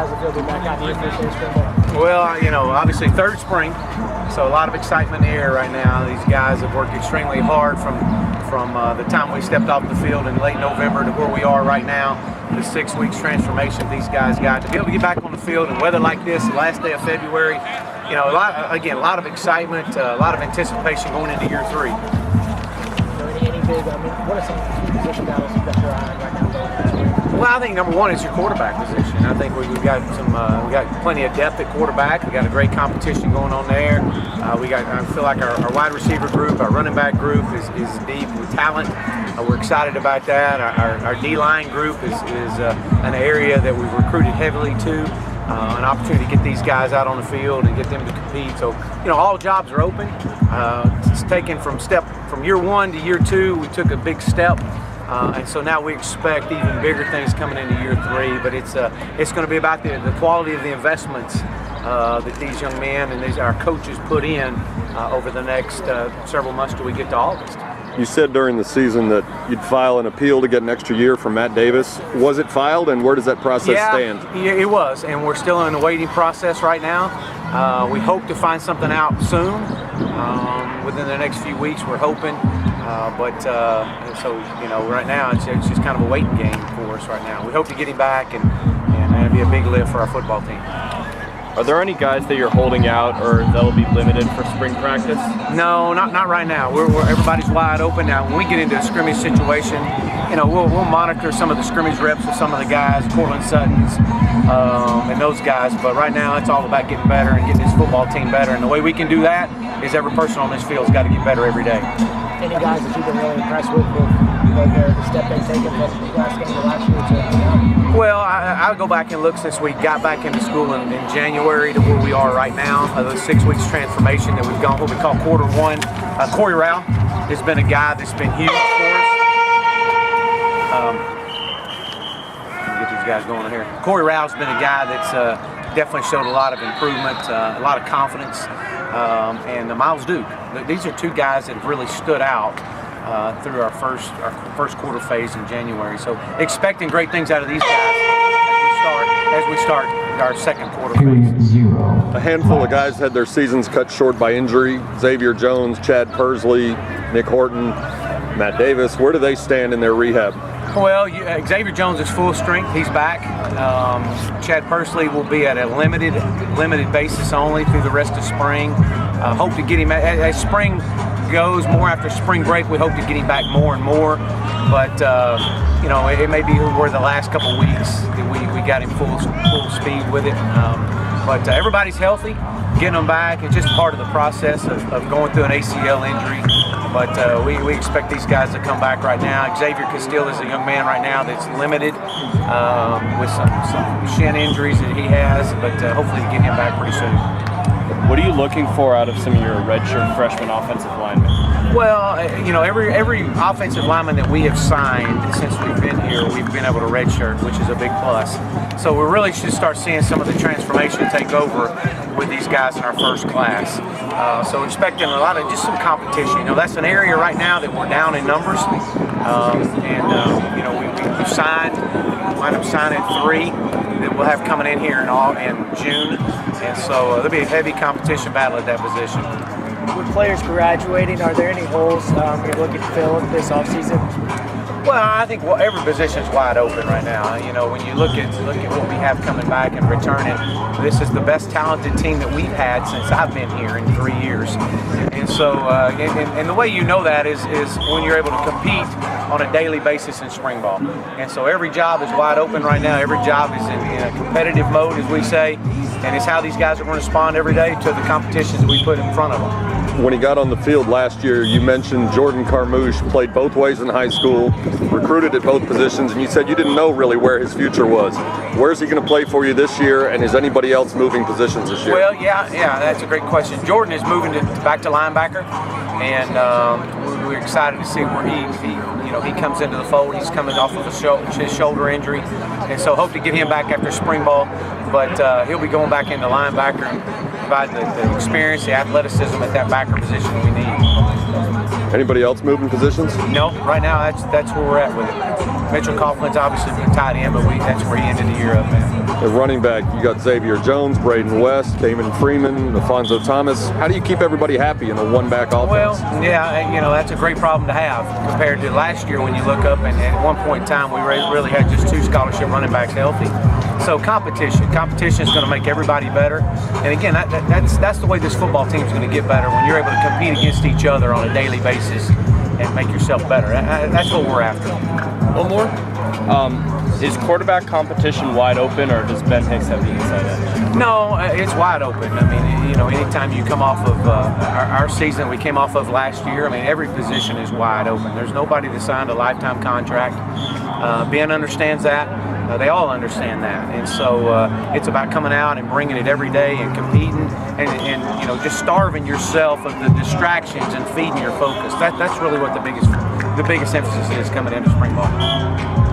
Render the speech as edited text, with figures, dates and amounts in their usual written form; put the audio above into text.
How's it feel to be back out here for spring ball? Well, you know, obviously third spring, so a lot of excitement in the air right now. These guys have worked extremely hard from the time we stepped off the field in late November to where we are right now. The 6 weeks transformation these guys got to be able to get back on the field in weather like this, the last day of February. You know, a lot of excitement, a lot of anticipation going into year 3. What are some key position battles you've got your eye on right now? Well, I think number one is your quarterback position. I think we've got we got plenty of depth at quarterback. We got a great competition going on there. I feel like our wide receiver group, our running back group is deep with talent. We're excited about that. Our D-line group is an area that we've recruited heavily to. An opportunity to get these guys out on the field and get them to compete. So, you know, all jobs are open. It's taken from year 1 to year 2. We took a big step, and so now we expect even bigger things coming into year 3. But it's going to be about the quality of the investments that these young men and our coaches put in over the next several months till we get to August. You said during the season that you'd file an appeal to get an extra year from Matt Davis. Was it filed, and where does that process stand? Yeah, it was, and we're still in the waiting process right now. We hope to find something out soon, within the next few weeks, we're hoping. So, you know, right now it's just kind of a waiting game for us right now. We hope to get him back, and it'll be a big lift for our football team. Are there any guys that you're holding out or that'll be limited for spring practice? No, not right now. Everybody's wide open now. When we get into a scrimmage situation, you know, we'll monitor some of the scrimmage reps with some of the guys, Cortland Suttons, and those guys. But right now, it's all about getting better and getting this football team better. And the way we can do that is every person on this field's got to get better every day. Any guys that you've been really impressed with the step they've taken from the last game to last year to now? Well, I'll go back and look since we got back into school in January to where we are right now. The 6 weeks transformation that we've gone, what we call quarter 1. Corey Rao has been a guy that's been huge for us. Let me get these guys going here. Corey Rao's been a guy that's definitely showed a lot of improvement, a lot of confidence, and Miles Duke. These are 2 guys that have really stood out through our first quarter phase in January. So expecting great things out of these guys as we start our second quarter phase. A handful of guys had their seasons cut short by injury. Xavier Jones, Chad Persley, Nick Horton, Matt Davis. Where do they stand in their rehab? Well, Xavier Jones is full strength. He's back. Chad Persley will be at a limited basis only through the rest of spring. Hope to get him as spring goes, more after spring break. We hope to get him back more and more. But you know, it may be where the last couple weeks that we got him full speed with it. But everybody's healthy. Getting them back, it's just part of the process of going through an ACL injury. But we expect these guys to come back right now. Xavier Castile is a young man right now that's limited with some shin injuries that he has, but hopefully to get him back pretty soon. What are you looking for out of some of your redshirt freshman offensive linemen? Well, you know, every offensive lineman that we have signed since we've been here, we've been able to redshirt, which is a big plus. So we really should start seeing some of the transformation take over with these guys in our first class. So expecting a lot of just some competition. You know, that's an area right now that we're down in numbers, you know, we've signed, wind up signing 3 that we'll have coming in here in June, and so there'll be a heavy competition battle at that position. With players graduating, are there any holes you're looking to fill this offseason? Well, I think every position's wide open right now. You know, when you look at what we have coming back and returning, this is the best talented team that we've had since I've been here in 3 years. And so, and the way you know that is when you're able to compete on a daily basis in spring ball. And so every job is wide open right now. Every job is in a competitive mode, as we say, and it's how these guys are going to respond every day to the competitions that we put in front of them. When he got on the field last year, you mentioned Jordan Carmouche played both ways in high school, recruited at both positions, and you said you didn't know really where his future was. Where's he going to play for you this year, and is anybody else moving positions this year? Well, yeah, that's a great question. Jordan is moving back to linebacker, and we're excited to see where he comes into the fold. He's coming off of his shoulder injury, and so hope to get him back after spring ball. But he'll be going back into linebacker and provide the experience, the athleticism at that backer position we need. Anybody else moving positions? No, right now that's where we're at with it. Mitchell Coughlin's obviously been tied in, but that's where he ended the year up at. At running back, you got Xavier Jones, Braden West, Damon Freeman, Alfonso Thomas. How do you keep everybody happy in a one-back offense? Well, yeah, that's a great problem to have compared to last year when you look up and at one point in time we really had just 2 scholarship running backs healthy. So competition is going to make everybody better. And again, that's the way this football team is going to get better, when you're able to compete against each other on a daily basis and make yourself better. That's what we're after. One more. Is quarterback competition wide open, or does Ben Hicks have the inside edge? No, it's wide open. I mean, anytime you come off of our season we came off of last year, I mean, every position is wide open. There's nobody that signed a lifetime contract. Ben understands that. They all understand that. And so it's about coming out and bringing it every day and competing and just starving yourself of the distractions and feeding your focus. That's really what the biggest emphasis is coming into spring ball.